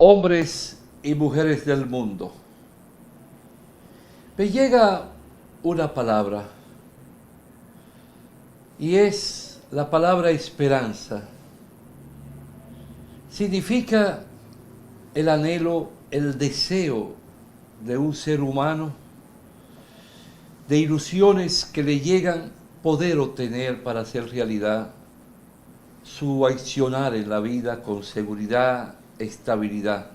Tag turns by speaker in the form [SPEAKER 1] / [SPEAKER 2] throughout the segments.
[SPEAKER 1] hombres y mujeres del mundo, me llega una palabra y es la palabra esperanza. Significa el anhelo, el deseo de un ser humano, de ilusiones que le llegan poder obtener para hacer realidad su accionar en la vida con seguridad, estabilidad.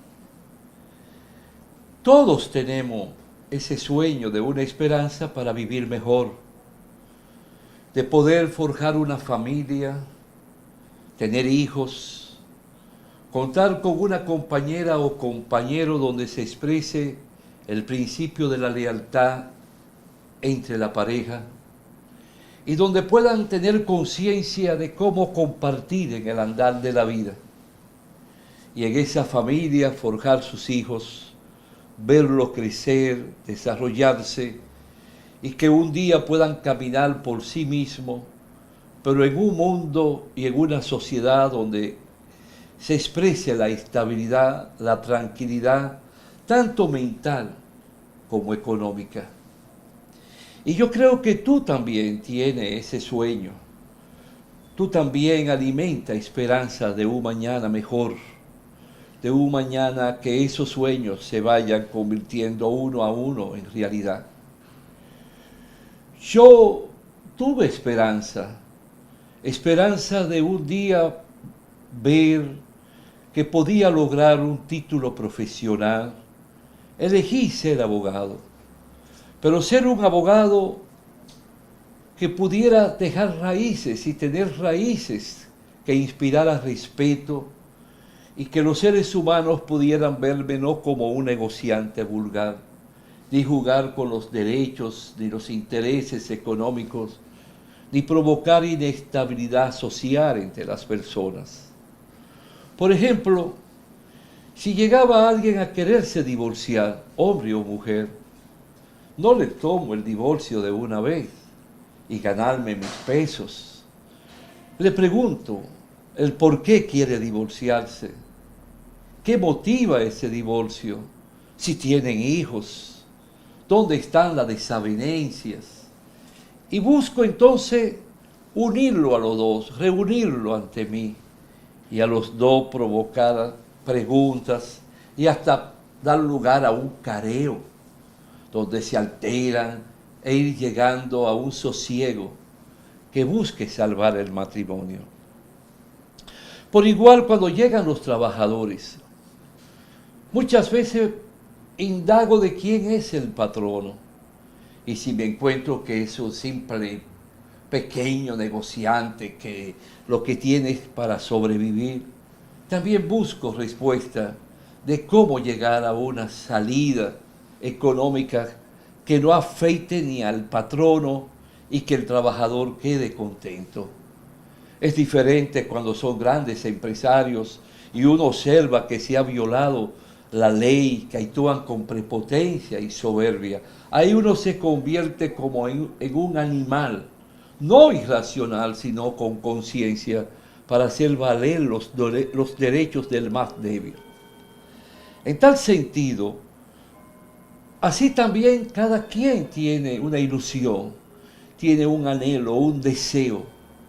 [SPEAKER 1] Todos tenemos ese sueño de una esperanza para vivir mejor, de poder forjar una familia, tener hijos, contar con una compañera o compañero donde se exprese el principio de la lealtad entre la pareja y donde puedan tener conciencia de cómo compartir en el andar de la vida. Y en esa familia forjar sus hijos, verlos crecer, desarrollarse y que un día puedan caminar por sí mismos, pero en un mundo y en una sociedad donde se exprese la estabilidad, la tranquilidad, tanto mental como económica. Y yo creo que tú también tienes ese sueño. Tú también alimenta esperanza de un mañana mejor, de un mañana que esos sueños se vayan convirtiendo uno a uno en realidad. Yo tuve esperanza de un día ver que podía lograr un título profesional. Elegí ser abogado, pero ser un abogado que pudiera dejar raíces y tener raíces que inspirara respeto y que los seres humanos pudieran verme no como un negociante vulgar, ni jugar con los derechos, ni los intereses económicos, ni provocar inestabilidad social entre las personas. Por ejemplo, si llegaba alguien a quererse divorciar, hombre o mujer, no le tomo el divorcio de una vez y ganarme mis pesos. Le pregunto el por qué quiere divorciarse, qué motiva ese divorcio, si tienen hijos, dónde están las desavenencias. Y busco entonces unirlo a los dos, reunirlo ante mí y a los dos provocar preguntas y hasta dar lugar a un careo donde se alteran e ir llegando a un sosiego que busque salvar el matrimonio. Por igual cuando llegan los trabajadores, muchas veces indago de quién es el patrono y si me encuentro que es un simple pequeño negociante que lo que tiene es para sobrevivir, también busco respuesta de cómo llegar a una salida económica que no afecte ni al patrono y que el trabajador quede contento. Es diferente cuando son grandes empresarios y uno observa que se ha violado la ley, que actúan con prepotencia y soberbia. Ahí uno se convierte como en un animal, no irracional, sino con conciencia, para hacer valer los derechos del más débil. En tal sentido, así también cada quien tiene una ilusión, tiene un anhelo, un deseo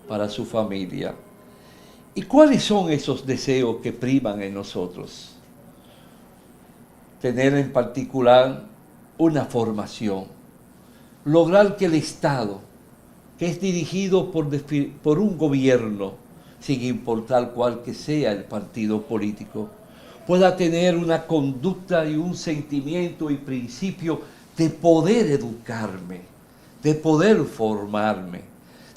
[SPEAKER 1] para su familia. ¿Y cuáles son esos deseos que priman en nosotros? Tener en particular una formación, lograr que el Estado, que es dirigido por un gobierno, sin importar cuál que sea el partido político, pueda tener una conducta y un sentimiento y principio de poder educarme, de poder formarme,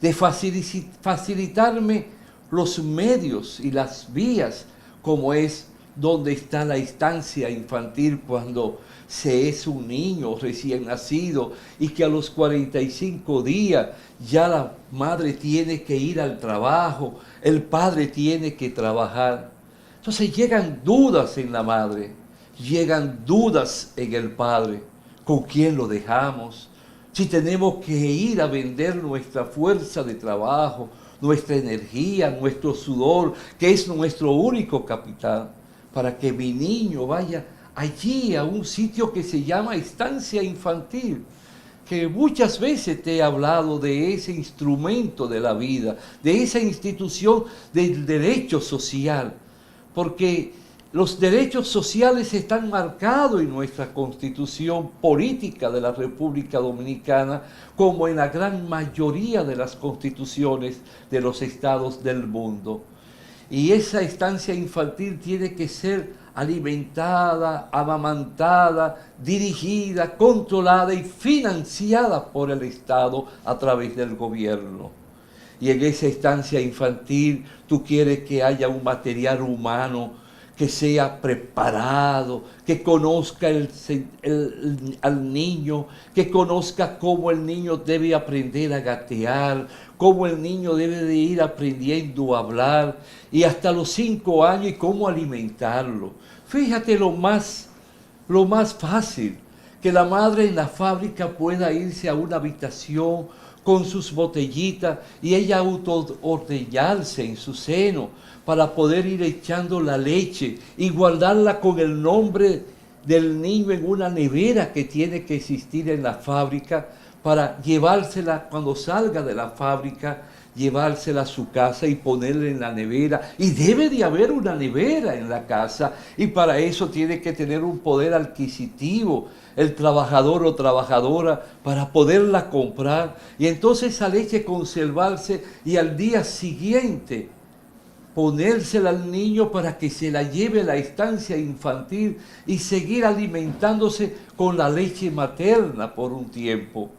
[SPEAKER 1] de facilitarme los medios y las vías, como es donde está la instancia infantil cuando se es un niño recién nacido y que a los 45 días ya la madre tiene que ir al trabajo, el padre tiene que trabajar. Entonces llegan dudas en la madre, llegan dudas en el padre. ¿Con quién lo dejamos? Si tenemos que ir a vender nuestra fuerza de trabajo, nuestra energía, nuestro sudor, que es nuestro único capital, para que mi niño vaya allí a un sitio que se llama estancia infantil, que muchas veces te he hablado de ese instrumento de la vida, de esa institución del derecho social, porque los derechos sociales están marcados en nuestra Constitución política de la República Dominicana, como en la gran mayoría de las constituciones de los estados del mundo. Y esa estancia infantil tiene que ser alimentada, amamantada, dirigida, controlada y financiada por el Estado a través del gobierno. Y en esa estancia infantil tú quieres que haya un material humano que sea preparado, que conozca al niño, que conozca cómo el niño debe aprender a gatear, cómo el niño debe de ir aprendiendo a hablar, y hasta los 5 años y cómo alimentarlo. Fíjate lo más fácil, que la madre en la fábrica pueda irse a una habitación con sus botellitas y ella autoordeñarse en su seno para poder ir echando la leche y guardarla con el nombre del niño en una nevera que tiene que existir en la fábrica para llevársela cuando salga de la fábrica, llevársela a su casa y ponerla en la nevera. Y debe de haber una nevera en la casa, y para eso tiene que tener un poder adquisitivo el trabajador o trabajadora para poderla comprar, y entonces esa leche conservarse y al día siguiente ponérsela al niño para que se la lleve a la estancia infantil y seguir alimentándose con la leche materna por un tiempo.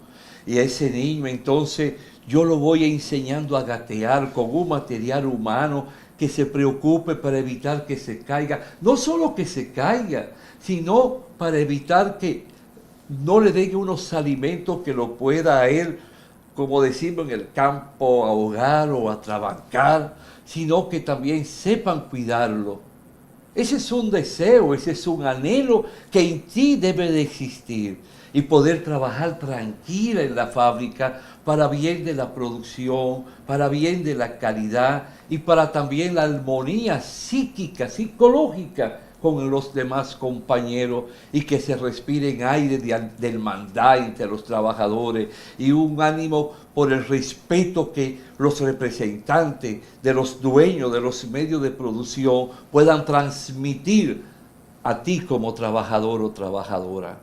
[SPEAKER 1] Y a ese niño entonces yo lo voy enseñando a gatear con un material humano que se preocupe para evitar que se caiga. No solo que se caiga, sino para evitar que no le den unos alimentos que lo pueda a él, como decimos en el campo, ahogar o atrabancar, sino que también sepan cuidarlo. Ese es un deseo, ese es un anhelo que en ti debe de existir, y poder trabajar tranquila en la fábrica para bien de la producción, para bien de la calidad y para también la armonía psíquica, psicológica con los demás compañeros, y que se respiren aire de hermandad entre los trabajadores y un ánimo por el respeto que los representantes de los dueños de los medios de producción puedan transmitir a ti como trabajador o trabajadora.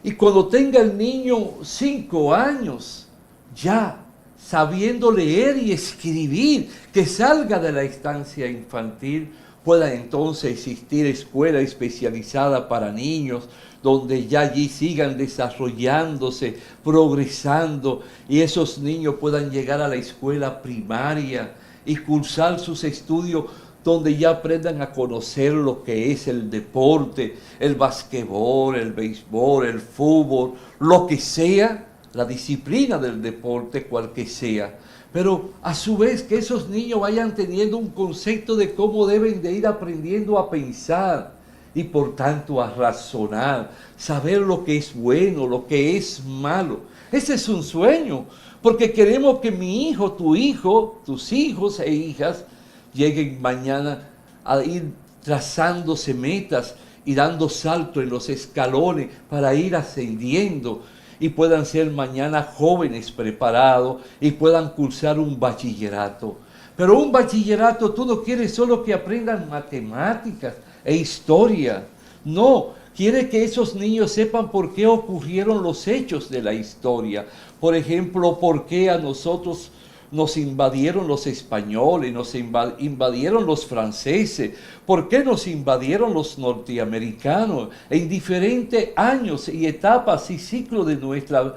[SPEAKER 1] Y cuando tenga el niño 5 años, ya sabiendo leer y escribir, que salga de la estancia infantil, pueda entonces existir escuela especializada para niños, donde ya allí sigan desarrollándose, progresando, y esos niños puedan llegar a la escuela primaria y cursar sus estudios, donde ya aprendan a conocer lo que es el deporte, el basquetbol, el béisbol, el fútbol, lo que sea, la disciplina del deporte, cual que sea. Pero a su vez que esos niños vayan teniendo un concepto de cómo deben de ir aprendiendo a pensar y por tanto a razonar, saber lo que es bueno, lo que es malo. Ese es un sueño, porque queremos que mi hijo, tu hijo, tus hijos e hijas lleguen mañana a ir trazándose metas y dando salto en los escalones para ir ascendiendo, y puedan ser mañana jóvenes preparados y puedan cursar un bachillerato. Pero un bachillerato tú no quieres solo que aprendan matemáticas e historia. No, quiere que esos niños sepan por qué ocurrieron los hechos de la historia. Por ejemplo, por qué a nosotros nos invadieron los españoles, nos invadieron los franceses, por qué nos invadieron los norteamericanos en diferentes años y etapas y ciclos de nuestra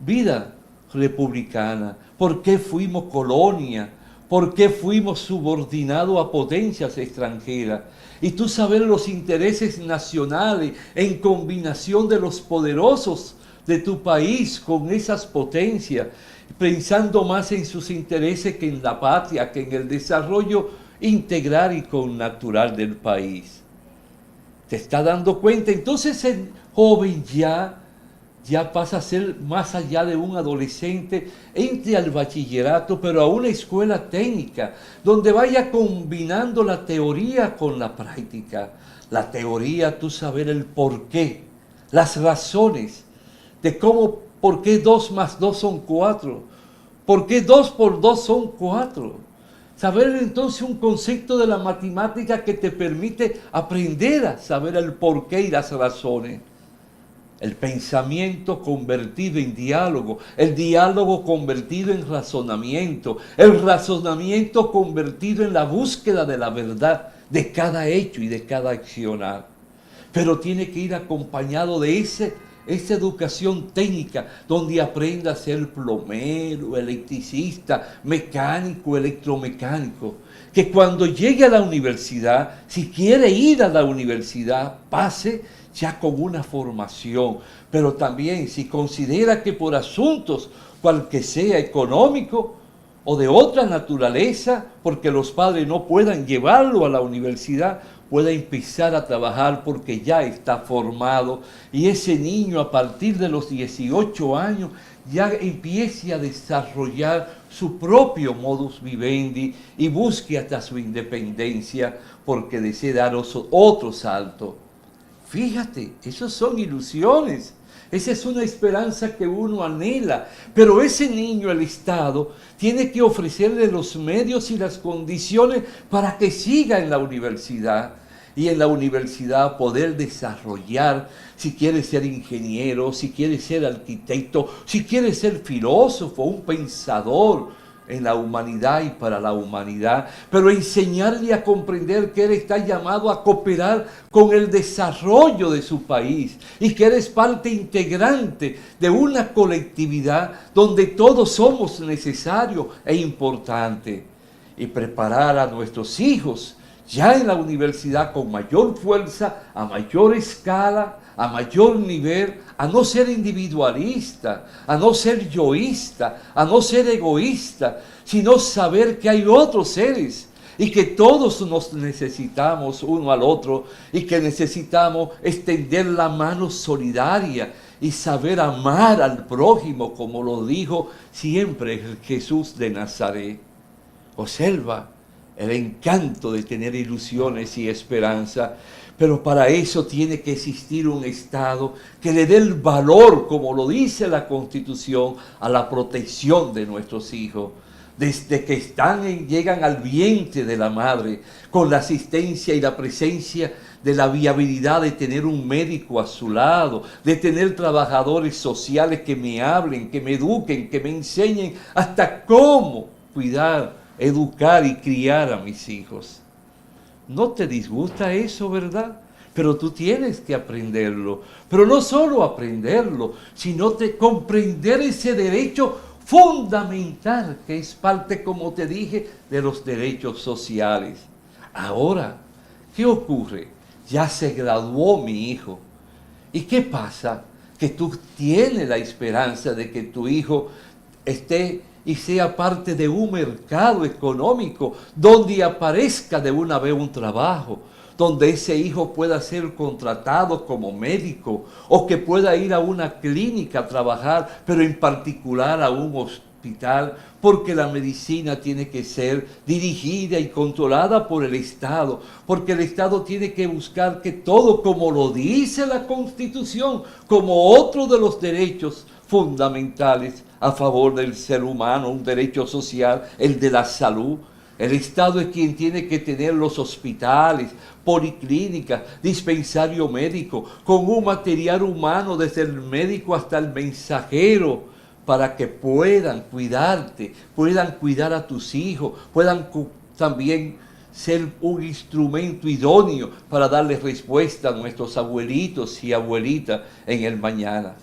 [SPEAKER 1] vida republicana, por qué fuimos colonia, por qué fuimos subordinados a potencias extranjeras. Y tú saber los intereses nacionales en combinación de los poderosos de tu país con esas potencias, pensando más en sus intereses que en la patria, que en el desarrollo integral y connatural del país. ¿Te está dando cuenta? Entonces el joven ya ya pasa a ser más allá de un adolescente, entre al bachillerato, pero a una escuela técnica, donde vaya combinando la teoría con la práctica. La teoría, tú saber el porqué, las razones de cómo, por qué 2 más 2 son 4, por qué 2 por 2 son 4. Saber entonces un concepto de la matemática que te permite aprender a saber el porqué y las razones. El pensamiento convertido en diálogo, el diálogo convertido en razonamiento, el razonamiento convertido en la búsqueda de la verdad de cada hecho y de cada accionar. Pero tiene que ir acompañado de esa educación técnica, donde aprenda a ser plomero, electricista, mecánico, electromecánico. Que cuando llegue a la universidad, si quiere ir a la universidad, pase ya con una formación. Pero también si considera que por asuntos, cual que sea económico o de otra naturaleza, porque los padres no puedan llevarlo a la universidad, pueda empezar a trabajar porque ya está formado, y ese niño a partir de los 18 años ya empiece a desarrollar su propio modus vivendi y busque hasta su independencia porque desea dar otro salto. Fíjate, esas son ilusiones. Esa es una esperanza que uno anhela, pero ese niño, el Estado, tiene que ofrecerle los medios y las condiciones para que siga en la universidad. Y en la universidad poder desarrollar, si quiere ser ingeniero, si quiere ser arquitecto, si quiere ser filósofo, un pensador en la humanidad y para la humanidad, pero enseñarle a comprender que él está llamado a cooperar con el desarrollo de su país y que él es parte integrante de una colectividad donde todos somos necesarios e importantes, y preparar a nuestros hijos ya en la universidad con mayor fuerza, a mayor escala, a mayor nivel, a no ser individualista, a no ser yoísta, a no ser egoísta, sino saber que hay otros seres y que todos nos necesitamos uno al otro y que necesitamos extender la mano solidaria y saber amar al prójimo, como lo dijo siempre Jesús de Nazaret. Observa el encanto de tener ilusiones y esperanza, pero para eso tiene que existir un Estado que le dé el valor, como lo dice la Constitución, a la protección de nuestros hijos. Desde que llegan al vientre de la madre, con la asistencia y la presencia de la viabilidad de tener un médico a su lado, de tener trabajadores sociales que me hablen, que me eduquen, que me enseñen hasta cómo cuidar, educar y criar a mis hijos. ¿No te disgusta eso, verdad? Pero tú tienes que aprenderlo. Pero no solo aprenderlo, sino comprender ese derecho fundamental que es parte, como te dije, de los derechos sociales. Ahora, ¿qué ocurre? Ya se graduó mi hijo. ¿Y qué pasa? Que tú tienes la esperanza de que tu hijo esté y sea parte de un mercado económico donde aparezca de una vez un trabajo, donde ese hijo pueda ser contratado como médico o que pueda ir a una clínica a trabajar, pero en particular a un hospital, porque la medicina tiene que ser dirigida y controlada por el Estado, porque el Estado tiene que buscar que todo, como lo dice la Constitución, como otro de los derechos fundamentales a favor del ser humano, un derecho social, el de la salud. El Estado es quien tiene que tener los hospitales, policlínicas, dispensario médico, con un material humano desde el médico hasta el mensajero, para que puedan cuidarte, puedan cuidar a tus hijos, puedan también ser un instrumento idóneo para darle respuesta a nuestros abuelitos y abuelitas en el mañana.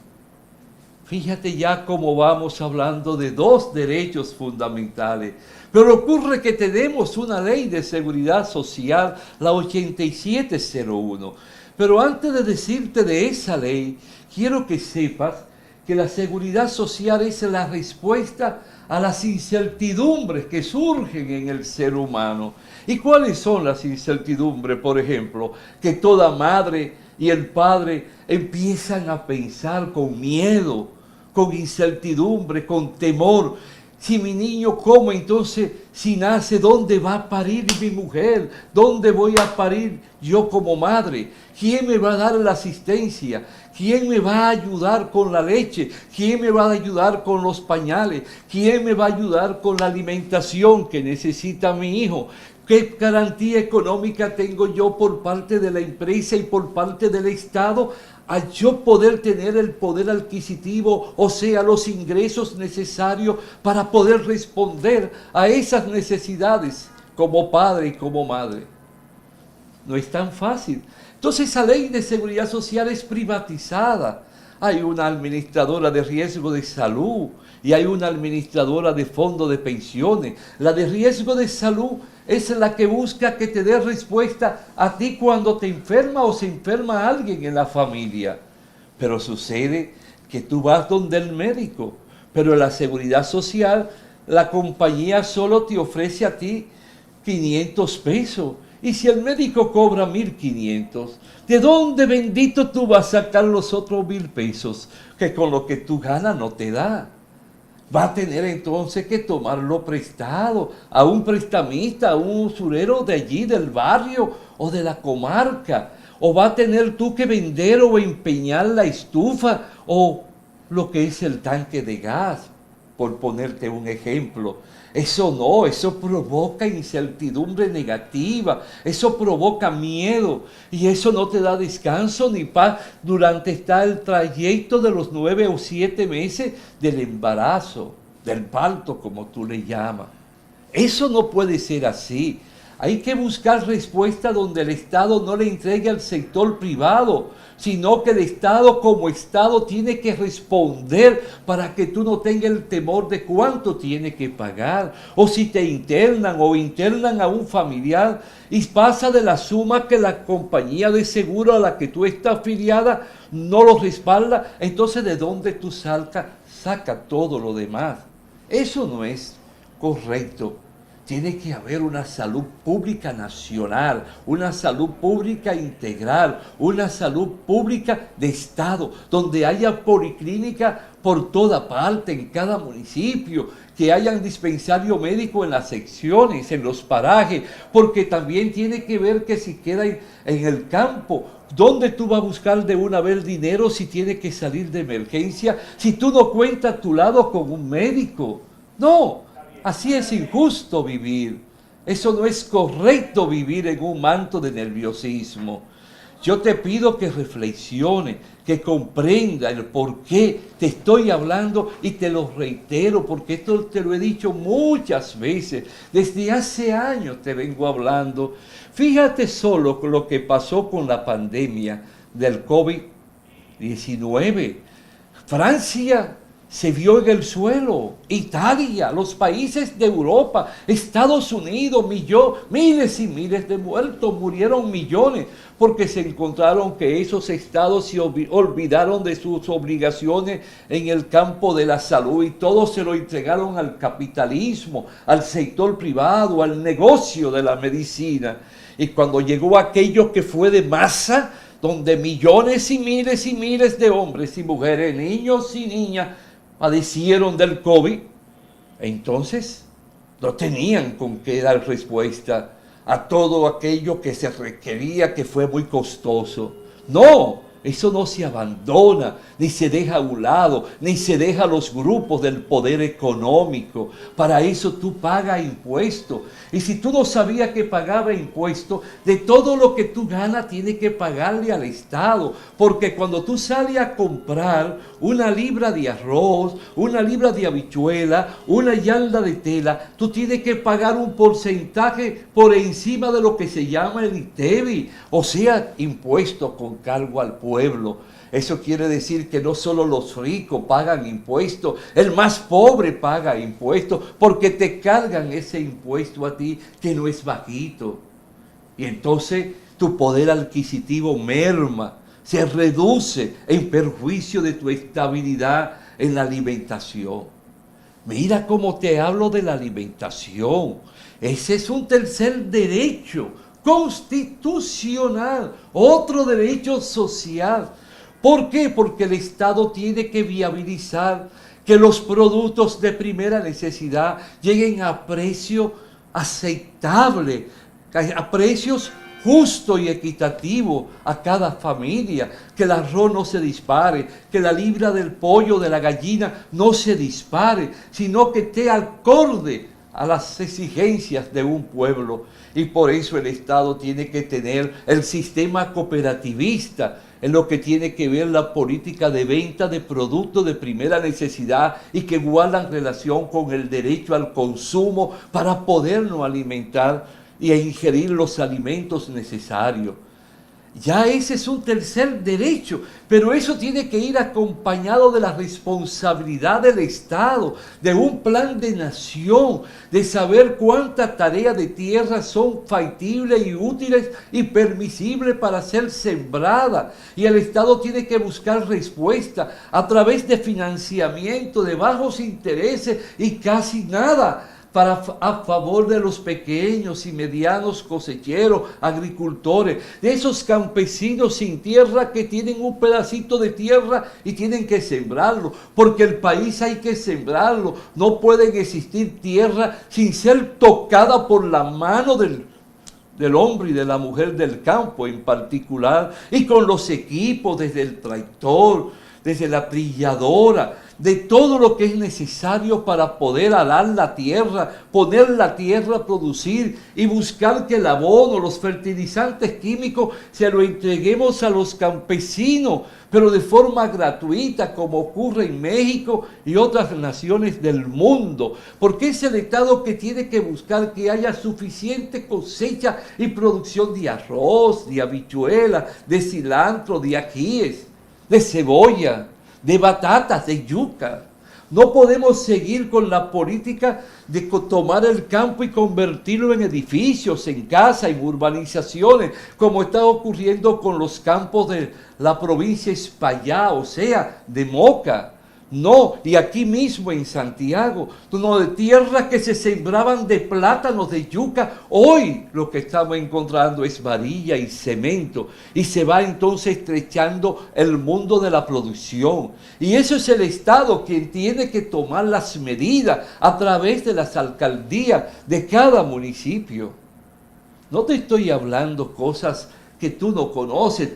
[SPEAKER 1] Fíjate ya cómo vamos hablando de dos derechos fundamentales. Pero ocurre que tenemos una ley de seguridad social, la 8701. Pero antes de decirte de esa ley, quiero que sepas que la seguridad social es la respuesta a las incertidumbres que surgen en el ser humano. ¿Y cuáles son las incertidumbres? Por ejemplo, que toda madre y el padre empiezan a pensar con miedo, con incertidumbre, con temor. Si mi niño come, entonces si nace, ¿dónde va a parir mi mujer? ¿Dónde voy a parir yo como madre? ¿Quién me va a dar la asistencia? ¿Quién me va a ayudar con la leche? ¿Quién me va a ayudar con los pañales? ¿Quién me va a ayudar con la alimentación que necesita mi hijo? ¿Qué garantía económica tengo yo por parte de la empresa y por parte del Estado a yo poder tener el poder adquisitivo, o sea, los ingresos necesarios para poder responder a esas necesidades como padre y como madre? No es tan fácil. Entonces esa ley de seguridad social es privatizada. Hay una administradora de riesgo de salud y hay una administradora de fondo de pensiones. La de riesgo de salud es la que busca que te dé respuesta a ti cuando te enferma o se enferma alguien en la familia. Pero sucede que tú vas donde el médico, pero en la seguridad social la compañía solo te ofrece a ti 500 pesos. Y si el médico cobra 1.500, ¿de dónde bendito tú vas a sacar los otros 1.000 pesos? Que con lo que tú ganas no te da. Va a tener entonces que tomarlo prestado a un prestamista, a un usurero de allí, del barrio o de la comarca. O va a tener tú que vender o empeñar la estufa o lo que es el tanque de gas, por ponerte un ejemplo. Eso no, eso provoca incertidumbre negativa, eso provoca miedo y eso no te da descanso ni paz durante el trayecto de los 9 o 7 meses del embarazo, del parto como tú le llamas. Eso no puede ser así. Hay que buscar respuesta donde el Estado no le entregue al sector privado, sino que el Estado como Estado tiene que responder para que tú no tengas el temor de cuánto tiene que pagar. O si te internan o internan a un familiar y pasa de la suma que la compañía de seguro a la que tú estás afiliada no lo respalda, entonces ¿de dónde tú saca todo lo demás? Eso no es correcto. Tiene que haber una salud pública nacional, una salud pública integral, una salud pública de Estado, donde haya policlínica por toda parte, en cada municipio, que haya dispensario médico en las secciones, en los parajes, porque también tiene que ver que si queda en el campo, ¿dónde tú vas a buscar de una vez dinero si tiene que salir de emergencia, si tú no cuentas a tu lado con un médico? No. Así es injusto vivir. Eso no es correcto vivir en un manto de nerviosismo. Yo te pido que reflexione, que comprenda el por qué te estoy hablando y te lo reitero, porque esto te lo he dicho muchas veces. Desde hace años te vengo hablando. Fíjate solo con lo que pasó con la pandemia del COVID-19. Francia se vio en el suelo, Italia, los países de Europa, Estados Unidos, miles y miles de muertos, murieron millones, porque se encontraron que esos estados se olvidaron de sus obligaciones en el campo de la salud y todo se lo entregaron al capitalismo, al sector privado, al negocio de la medicina. Y cuando llegó aquello que fue de masa, donde millones y miles de hombres y mujeres, niños y niñas, padecieron del COVID, entonces no tenían con qué dar respuesta a todo aquello que se requería, que fue muy costoso. No, eso no se abandona, ni se deja a un lado, ni se deja a los grupos del poder económico. Para eso tú pagas impuestos. Y si tú no sabías que pagaba impuestos, de todo lo que tú ganas tienes que pagarle al Estado. Porque cuando tú sales a comprar una libra de arroz, una libra de habichuela, una yarda de tela, tú tienes que pagar un porcentaje por encima de lo que se llama el ITEVI, o sea, impuestos con cargo al pueblo. Eso quiere decir que no solo los ricos pagan impuestos, el más pobre paga impuestos, porque te cargan ese impuesto a ti que no es bajito. Y entonces tu poder adquisitivo merma, se reduce en perjuicio de tu estabilidad en la alimentación. Mira cómo te hablo de la alimentación. Ese es un tercer derecho constitucional, otro derecho social. ¿Por qué? Porque el Estado tiene que viabilizar que los productos de primera necesidad lleguen a precio aceptable, a precios justo y equitativo a cada familia, que el arroz no se dispare, que la libra del pollo, de la gallina no se dispare, sino que esté acorde a las exigencias de un pueblo. Y por eso el Estado tiene que tener el sistema cooperativista, en lo que tiene que ver la política de venta de productos de primera necesidad y que guardan relación con el derecho al consumo para podernos alimentar y a ingerir los alimentos necesarios. Ya ese es un tercer derecho, pero eso tiene que ir acompañado de la responsabilidad del Estado, de un plan de nación, de saber cuántas tareas de tierra son factibles y útiles y permisibles para ser sembradas. Y el Estado tiene que buscar respuesta a través de financiamiento, de bajos intereses y casi nada a favor de los pequeños y medianos cosecheros, agricultores, de esos campesinos sin tierra que tienen un pedacito de tierra y tienen que sembrarlo, porque el país hay que sembrarlo. No puede existir tierra sin ser tocada por la mano del hombre y de la mujer del campo en particular, y con los equipos, desde el tractor, desde la trilladora, de todo lo que es necesario para poder arar la tierra, poner la tierra a producir y buscar que el abono, los fertilizantes químicos, se lo entreguemos a los campesinos, pero de forma gratuita, como ocurre en México y otras naciones del mundo, porque es el Estado que tiene que buscar que haya suficiente cosecha y producción de arroz, de habichuela, de cilantro, de ajíes, de cebolla, de batatas, de yuca. No podemos seguir con la política de tomar el campo y convertirlo en edificios, en casas, en urbanizaciones, como está ocurriendo con los campos de la provincia de Espaillá, o sea, de Moca. No, y aquí mismo en Santiago, de tierras que se sembraban de plátanos, de yuca, hoy lo que estamos encontrando es varilla y cemento, y se va entonces estrechando el mundo de la producción. Y eso es el Estado quien tiene que tomar las medidas a través de las alcaldías de cada municipio. No te estoy hablando cosas que tú no conoces,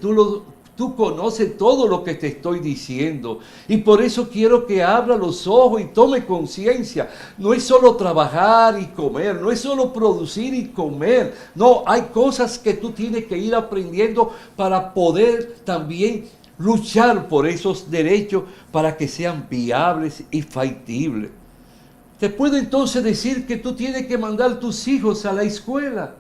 [SPEAKER 1] Tú conoces todo lo que te estoy diciendo, y por eso quiero que abra los ojos y tome conciencia. No es solo trabajar y comer, no es solo producir y comer. No, hay cosas que tú tienes que ir aprendiendo para poder también luchar por esos derechos para que sean viables y factibles. Te puedo entonces decir que tú tienes que mandar a tus hijos a la escuela.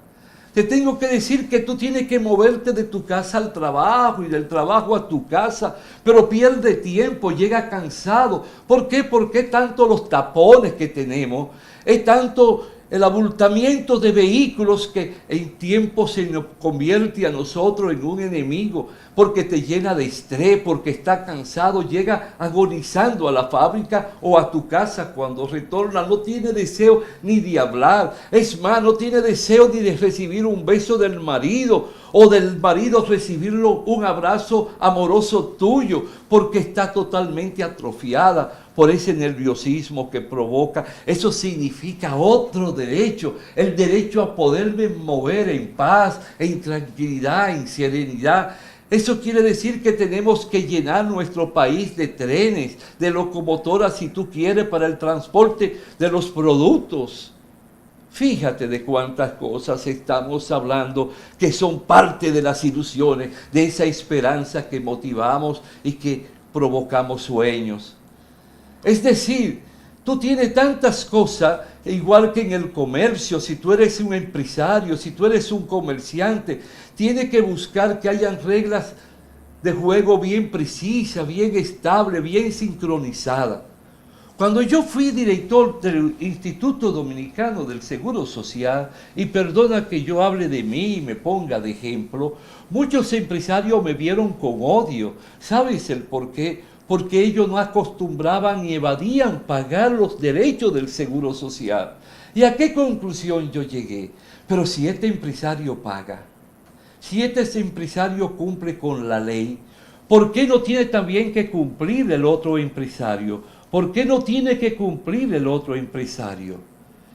[SPEAKER 1] Te tengo que decir que tú tienes que moverte de tu casa al trabajo y del trabajo a tu casa, pero pierde tiempo, llega cansado. ¿Por qué? ¿Por qué tanto los tapones que tenemos? Es tanto el abultamiento de vehículos que en tiempo se nos convierte a nosotros en un enemigo, porque te llena de estrés, porque está cansado, llega agonizando a la fábrica o a tu casa cuando retorna, no tiene deseo ni de hablar, es más, no tiene deseo ni de recibir un beso del marido, o del marido recibirlo un abrazo amoroso tuyo, porque está totalmente atrofiada por ese nerviosismo que provoca. Eso significa otro derecho, el derecho a poderme mover en paz, en tranquilidad, en serenidad. Eso quiere decir que tenemos que llenar nuestro país de trenes, de locomotoras, si tú quieres, para el transporte de los productos. Fíjate de cuántas cosas estamos hablando que son parte de las ilusiones, de esa esperanza que motivamos y que provocamos sueños. Es decir, tú tienes tantas cosas, igual que en el comercio. Si tú eres un empresario, si tú eres un comerciante, tienes que buscar que hayan reglas de juego bien precisas, bien estables, bien sincronizadas. Cuando yo fui director del Instituto Dominicano del Seguro Social, y perdona que yo hable de mí y me ponga de ejemplo, muchos empresarios me vieron con odio. ¿Sabes el por qué? porque ellos no acostumbraban ni evadían pagar los derechos del seguro social. ¿Y a qué conclusión yo llegué? Pero si este empresario paga, si este empresario cumple con la ley, ¿por qué no tiene también que cumplir el otro empresario? ¿Por qué no tiene que cumplir el otro empresario?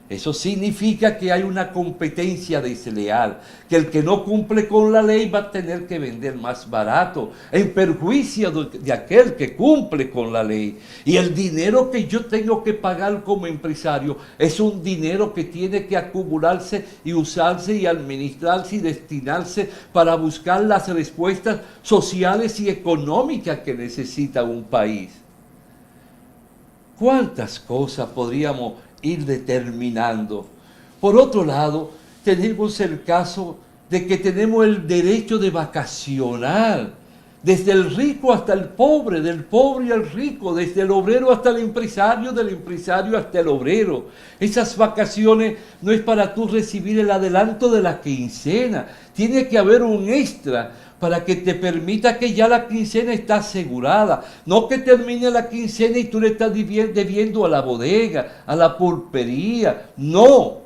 [SPEAKER 1] Eso significa que hay una competencia desleal, que el que no cumple con la ley va a tener que vender más barato, en perjuicio de aquel que cumple con la ley. Y el dinero que yo tengo que pagar como empresario es un dinero que tiene que acumularse y usarse y administrarse y destinarse para buscar las respuestas sociales y económicas que necesita un país. ¿Cuántas cosas podríamos ir determinando? Por otro lado, tenemos el caso de que tenemos el derecho de vacacionar, desde el rico hasta el pobre, del pobre al rico, desde el obrero hasta el empresario, del empresario hasta el obrero. Esas vacaciones no es para tú recibir el adelanto de la quincena, tiene que haber un extra para que te permita que ya la quincena está asegurada. No que termine la quincena y tú le estás debiendo a la bodega, a la pulpería. No,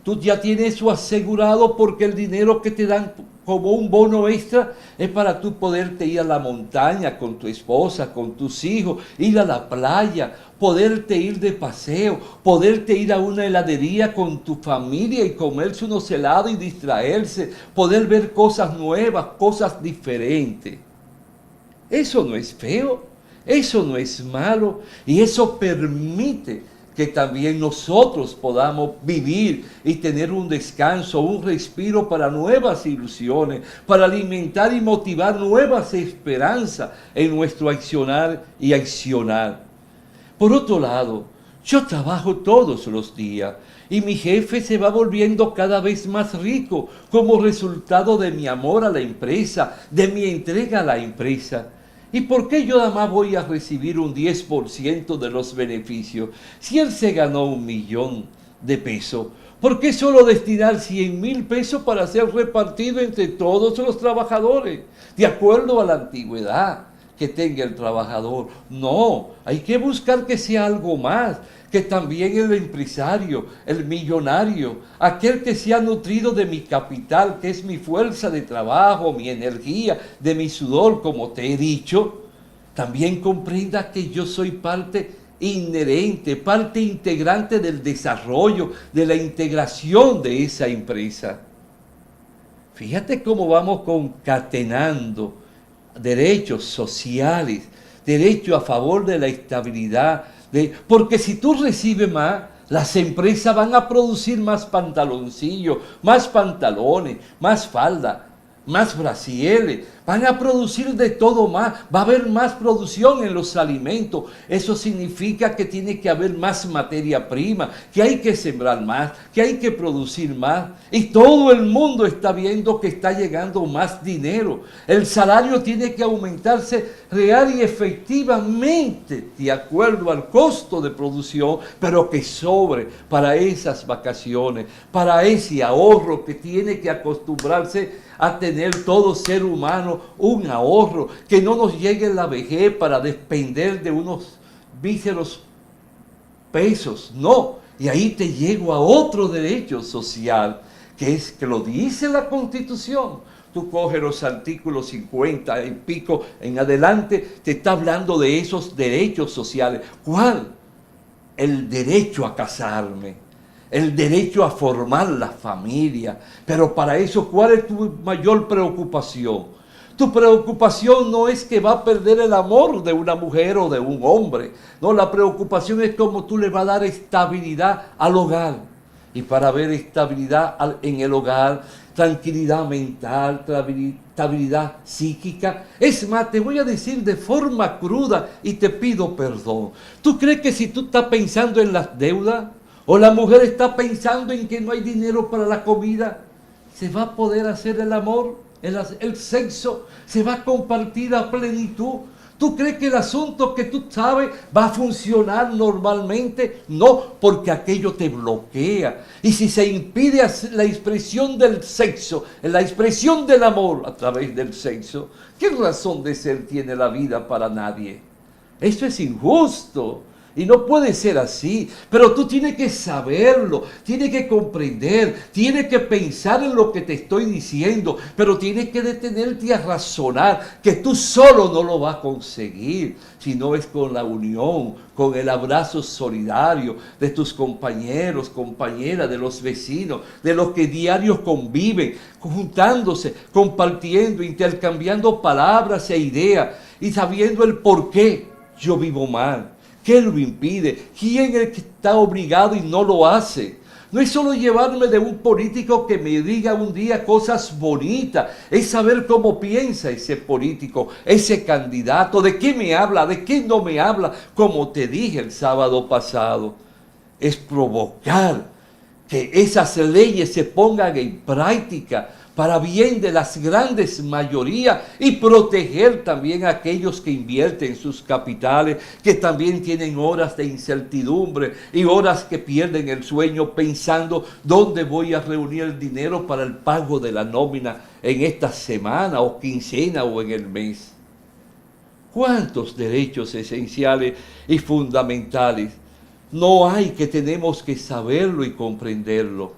[SPEAKER 1] tú ya tienes eso asegurado porque el dinero que te dan como un bono extra es para tú poderte ir a la montaña con tu esposa, con tus hijos, ir a la playa, poderte ir de paseo, poderte ir a una heladería con tu familia y comerse unos helados y distraerse, poder ver cosas nuevas, cosas diferentes. Eso no es feo, eso no es malo y eso permite que también nosotros podamos vivir y tener un descanso, un respiro para nuevas ilusiones, para alimentar y motivar nuevas esperanzas en nuestro accionar y accionar. Por otro lado, yo trabajo todos los días y mi jefe se va volviendo cada vez más rico como resultado de mi amor a la empresa, de mi entrega a la empresa. ¿Y por qué yo nada más voy a recibir un 10% de los beneficios? Si él se ganó 1.000.000 de pesos, ¿por qué solo destinar 100.000 pesos para ser repartido entre todos los trabajadores? De acuerdo a la antigüedad que tenga el trabajador. No, hay que buscar que sea algo más, que también el empresario, el millonario, aquel que se ha nutrido de mi capital, que es mi fuerza de trabajo, mi energía, de mi sudor, como te he dicho, también comprenda que yo soy parte inherente, parte integrante del desarrollo, de la integración de esa empresa. Fíjate cómo vamos concatenando derechos sociales, derecho a favor de la estabilidad, porque si tú recibes más, las empresas van a producir más pantaloncillos, más pantalones, más falda, más brasieres, van a producir de todo más, va a haber más producción en los alimentos. Eso significa que tiene que haber más materia prima, que hay que sembrar más, que hay que producir más. Y todo el mundo está viendo que está llegando más dinero. El salario tiene que aumentarse real y efectivamente de acuerdo al costo de producción, pero que sobre para esas vacaciones, para ese ahorro que tiene que acostumbrarse a tener todo ser humano, un ahorro, que no nos llegue la vejez para depender de unos míseros pesos, no. Y ahí te llego a otro derecho social, que es que lo dice la Constitución. Tú coges los artículos 50 y pico en adelante, te está hablando de esos derechos sociales. ¿Cuál? El derecho a casarme, el derecho a formar la familia. Pero para eso, ¿cuál es tu mayor preocupación? Tu preocupación no es que va a perder el amor de una mujer o de un hombre. No, la preocupación es cómo tú le vas a dar estabilidad al hogar. Y para ver estabilidad en el hogar, tranquilidad mental, estabilidad psíquica. Es más, te voy a decir de forma cruda y te pido perdón. ¿Tú crees que si tú estás pensando en las deudas, o la mujer está pensando en que no hay dinero para la comida, se va a poder hacer el amor, el sexo, se va a compartir a plenitud? ¿Tú crees que el asunto que tú sabes va a funcionar normalmente? No, porque aquello te bloquea. Y si se impide la expresión del sexo, la expresión del amor a través del sexo, ¿qué razón de ser tiene la vida para nadie? Esto es injusto. Y no puede ser así, pero tú tienes que saberlo, tienes que comprender, tienes que pensar en lo que te estoy diciendo, pero tienes que detenerte a razonar que tú solo no lo vas a conseguir, si no es con la unión, con el abrazo solidario de tus compañeros, compañeras, de los vecinos, de los que diarios conviven, juntándose, compartiendo, intercambiando palabras e ideas y sabiendo el por qué yo vivo mal. ¿Qué lo impide? ¿Quién es el que está obligado y no lo hace? No es solo llevarme de un político que me diga un día cosas bonitas, es saber cómo piensa ese político, ese candidato, de qué me habla, de qué no me habla, como te dije el sábado pasado. Es provocar que esas leyes se pongan en práctica para bien de las grandes mayorías y proteger también a aquellos que invierten sus capitales, que también tienen horas de incertidumbre y horas que pierden el sueño pensando dónde voy a reunir el dinero para el pago de la nómina en esta semana o quincena o en el mes. ¿Cuántos derechos esenciales y fundamentales no hay que tenemos que saberlo y comprenderlo?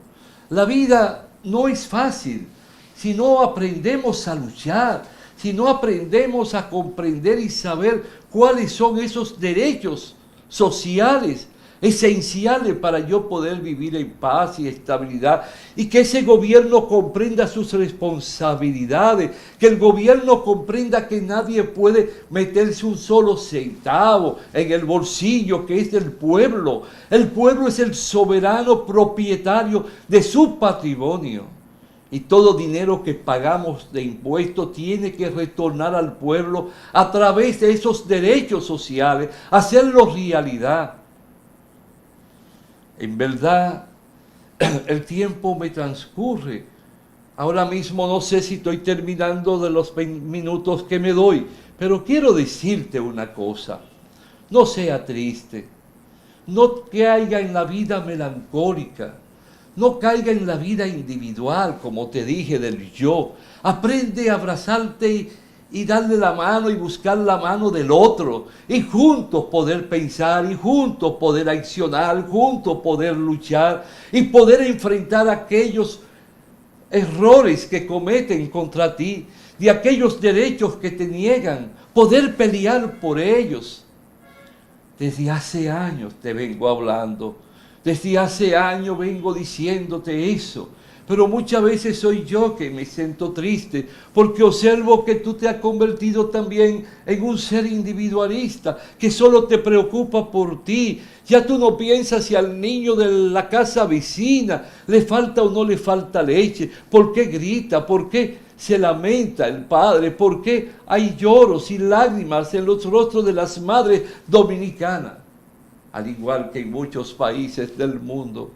[SPEAKER 1] La vida no es fácil. Si no aprendemos a luchar, si no aprendemos a comprender y saber cuáles son esos derechos sociales esenciales para yo poder vivir en paz y estabilidad, y que ese gobierno comprenda sus responsabilidades, que el gobierno comprenda que nadie puede meterse un solo centavo en el bolsillo que es del pueblo. El pueblo es el soberano propietario de su patrimonio. Y todo dinero que pagamos de impuestos tiene que retornar al pueblo a través de esos derechos sociales, hacerlo realidad. En verdad, el tiempo me transcurre. Ahora mismo no sé si estoy terminando de los 20 minutos que me doy, pero quiero decirte una cosa. No sea triste, no caiga en la vida melancólica. No caiga en la vida individual, como te dije, del yo. Aprende a abrazarte y darle la mano y buscar la mano del otro. Y juntos poder pensar, y juntos poder accionar, juntos poder luchar y poder enfrentar aquellos errores que cometen contra ti, de aquellos derechos que te niegan, poder pelear por ellos. Desde hace años te vengo hablando. Desde hace años vengo diciéndote eso, pero muchas veces soy yo que me siento triste porque observo que tú te has convertido también en un ser individualista que solo te preocupa por ti. Ya tú no piensas si al niño de la casa vecina le falta o no le falta leche, por qué grita, por qué se lamenta el padre, por qué hay lloros y lágrimas en los rostros de las madres dominicanas. Al igual que en muchos países del mundo,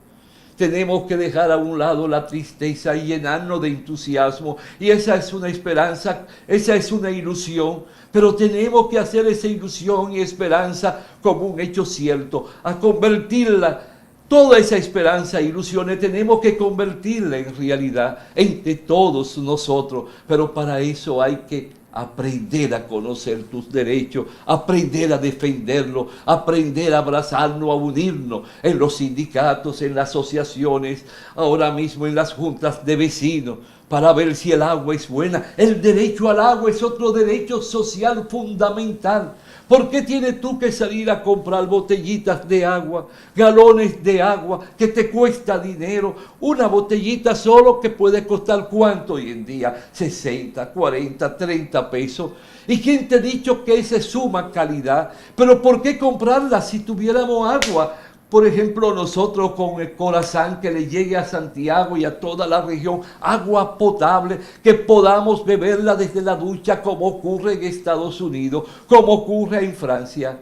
[SPEAKER 1] tenemos que dejar a un lado la tristeza y llenarnos de entusiasmo. Y esa es una esperanza, esa es una ilusión. Pero tenemos que hacer esa ilusión y esperanza como un hecho cierto, a convertirla, toda esa esperanza e ilusiones, tenemos que convertirla en realidad entre todos nosotros. Pero para eso hay que aprender a conocer tus derechos, aprender a defenderlos, aprender a abrazarnos, a unirnos en los sindicatos, en las asociaciones, ahora mismo en las juntas de vecinos, para ver si el agua es buena. El derecho al agua es otro derecho social fundamental. ¿Por qué tienes tú que salir a comprar botellitas de agua, galones de agua, que te cuesta dinero? Una botellita solo que puede costar ¿cuánto hoy en día? 60, 40, 30 pesos. ¿Y quién te ha dicho que esa es suma calidad? Pero ¿por qué comprarla si tuviéramos agua? Por ejemplo, nosotros con el corazón que le llegue a Santiago y a toda la región agua potable, que podamos beberla desde la ducha como ocurre en Estados Unidos, como ocurre en Francia.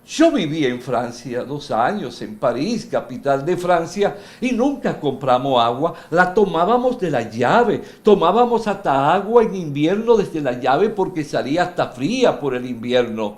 [SPEAKER 1] Yo viví en Francia 2 años, en París, capital de Francia, y nunca compramos agua, la tomábamos de la llave, tomábamos hasta agua en invierno desde la llave porque salía hasta fría por el invierno.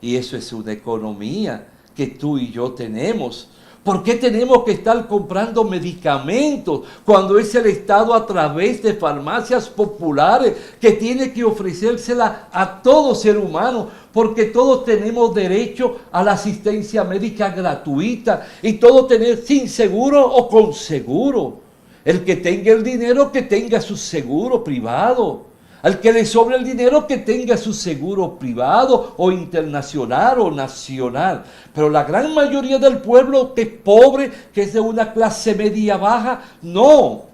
[SPEAKER 1] Y eso es una economía que tú y yo tenemos, ¿Por qué tenemos que estar comprando medicamentos cuando es el Estado a través de farmacias populares que tiene que ofrecérsela a todo ser humano? Porque todos tenemos derecho a la asistencia médica gratuita y todos tenemos sin seguro o con seguro. El que tenga el dinero, que tenga su seguro privado. Al que le sobre el dinero, que tenga su seguro privado o internacional o nacional. Pero la gran mayoría del pueblo que es pobre, que es de una clase media baja, no.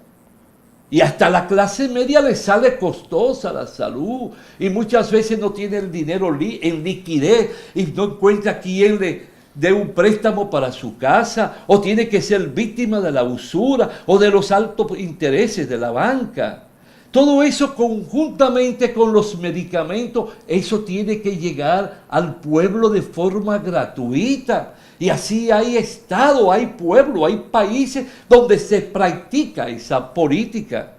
[SPEAKER 1] Y hasta la clase media le sale costosa la salud. Y muchas veces no tiene el dinero en liquidez y no encuentra quien le dé un préstamo para su casa. O tiene que ser víctima de la usura o de los altos intereses de la banca. Todo eso conjuntamente con los medicamentos, eso tiene que llegar al pueblo de forma gratuita. Y así hay estado, hay pueblo, hay países donde se practica esa política.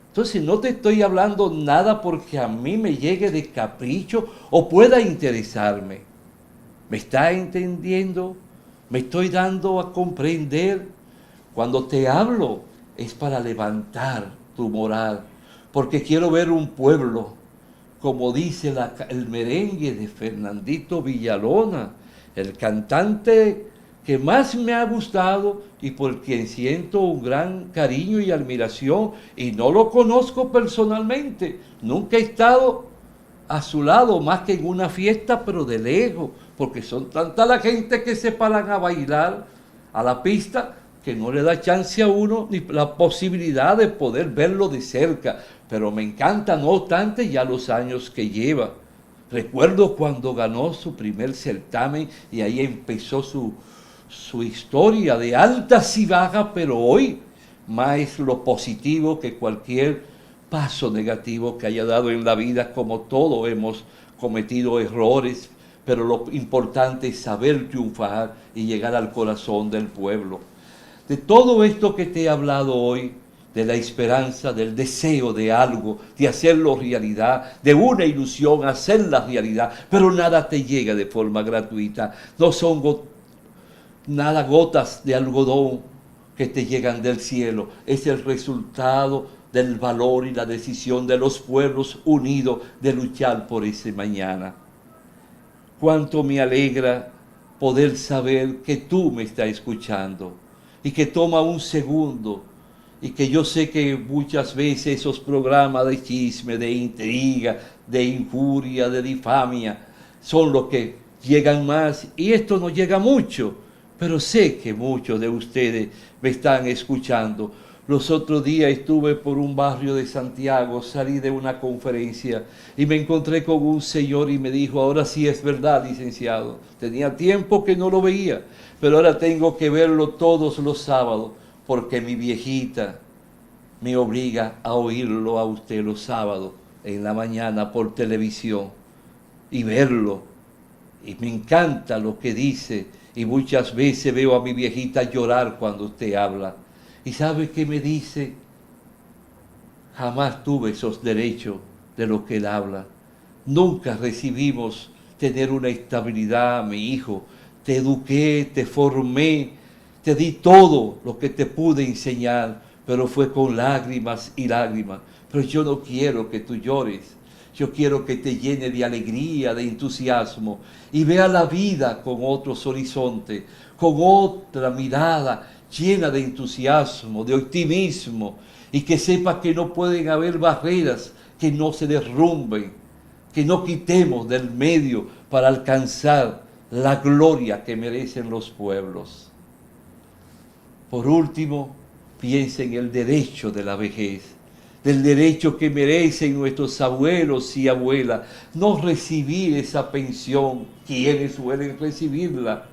[SPEAKER 1] Entonces no te estoy hablando nada porque a mí me llegue de capricho o pueda interesarme. ¿Me está entendiendo? ¿Me estoy dando a comprender? Cuando te hablo es para levantar tu moral, porque quiero ver un pueblo, como dice el merengue de Fernandito Villalona, el cantante que más me ha gustado y por quien siento un gran cariño y admiración, y no lo conozco personalmente, nunca he estado a su lado más que en una fiesta, pero de lejos, porque son tanta la gente que se paran a bailar a la pista, que no le da chance a uno ni la posibilidad de poder verlo de cerca. Pero me encanta, no obstante, ya los años que lleva. Recuerdo cuando ganó su primer certamen y ahí empezó su historia de altas y bajas, pero hoy más es lo positivo que cualquier paso negativo que haya dado en la vida. Como todos hemos cometido errores, pero lo importante es saber triunfar y llegar al corazón del pueblo. De todo esto que te he hablado hoy, de la esperanza, del deseo de algo, de hacerlo realidad, de una ilusión, hacerla realidad, pero nada te llega de forma gratuita. No son nada gotas de algodón que te llegan del cielo. Es el resultado del valor y la decisión de los pueblos unidos de luchar por ese mañana. Cuánto me alegra poder saber que tú me estás escuchando y que toma un segundo, y que yo sé que muchas veces esos programas de chisme, de intriga, de injuria, de difamia, son los que llegan más, y esto no llega mucho, pero sé que muchos de ustedes me están escuchando. Los otros días estuve por un barrio de Santiago, salí de una conferencia y me encontré con un señor y me dijo: ahora sí es verdad, licenciado, tenía tiempo que no lo veía, pero ahora tengo que verlo todos los sábados, porque mi viejita me obliga a oírlo a usted los sábados en la mañana por televisión y verlo. Y me encanta lo que dice, y muchas veces veo a mi viejita llorar cuando usted habla. ¿Y sabe qué me dice? Jamás tuve esos derechos de lo que él habla. Nunca recibimos tener una estabilidad, mi hijo. Te eduqué, te formé, te di todo lo que te pude enseñar, pero fue con lágrimas y lágrimas. Pero yo no quiero que tú llores. Yo quiero que te llene de alegría, de entusiasmo, y vea la vida con otros horizontes, con otra mirada llena de entusiasmo, de optimismo, y que sepa que no pueden haber barreras que no se derrumben, que no quitemos del medio para alcanzar la gloria que merecen los pueblos. Por último, piensa en el derecho de la vejez, del derecho que merecen nuestros abuelos y abuelas, no recibir esa pensión, quienes suelen recibirla,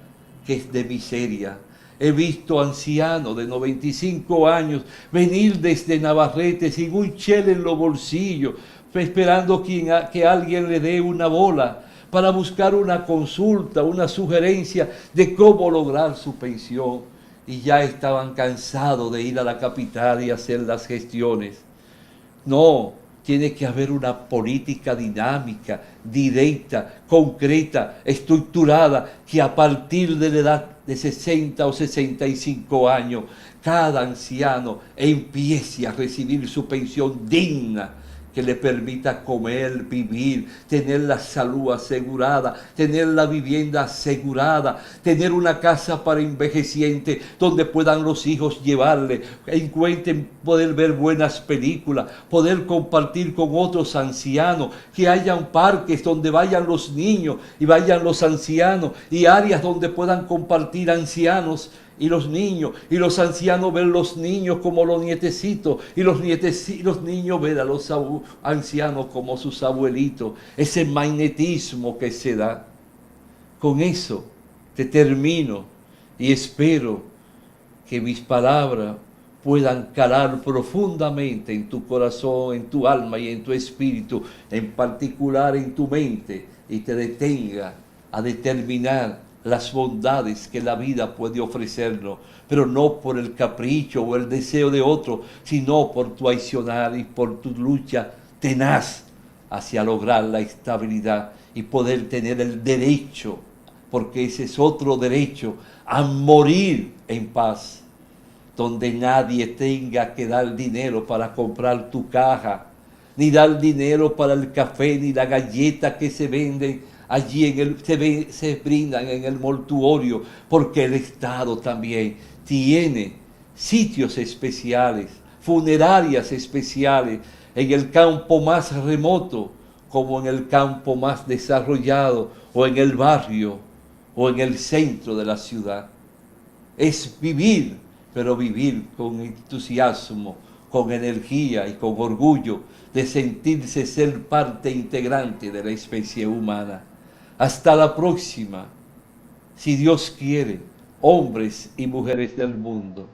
[SPEAKER 1] que es de miseria. He visto ancianos de 95 años venir desde Navarrete sin un chele en los bolsillos, esperando que alguien le dé una bola para buscar una consulta, una sugerencia de cómo lograr su pensión. Y ya estaban cansados de ir a la capital y hacer las gestiones. No, tiene que haber una política dinámica, directa, concreta, estructurada, que a partir de la edad de 60 o 65 años, cada anciano empiece a recibir su pensión digna, que le permita comer, vivir, tener la salud asegurada, tener la vivienda asegurada, tener una casa para envejecientes donde puedan los hijos llevarle, encuentren poder ver buenas películas, poder compartir con otros ancianos, que hayan parques donde vayan los niños y vayan los ancianos, y áreas donde puedan compartir ancianos y los niños, y los ancianos ver los niños como los nietecitos, y los niños ver a los ancianos como sus abuelitos. Ese magnetismo que se da. Con eso te termino y espero que mis palabras puedan calar profundamente en tu corazón, en tu alma y en tu espíritu, en particular en tu mente, y te detenga a determinar las bondades que la vida puede ofrecernos, pero no por el capricho o el deseo de otro, sino por tu accionar y por tu lucha tenaz hacia lograr la estabilidad y poder tener el derecho, porque ese es otro derecho, a morir en paz, donde nadie tenga que dar dinero para comprar tu caja, ni dar dinero para el café, ni la galleta que se venden allí se brindan en el mortuorio, porque el Estado también tiene sitios especiales, funerarias especiales, en el campo más remoto, como en el campo más desarrollado, o en el barrio, o en el centro de la ciudad. Es vivir, pero vivir con entusiasmo, con energía y con orgullo de sentirse ser parte integrante de la especie humana. Hasta la próxima, si Dios quiere, hombres y mujeres del mundo.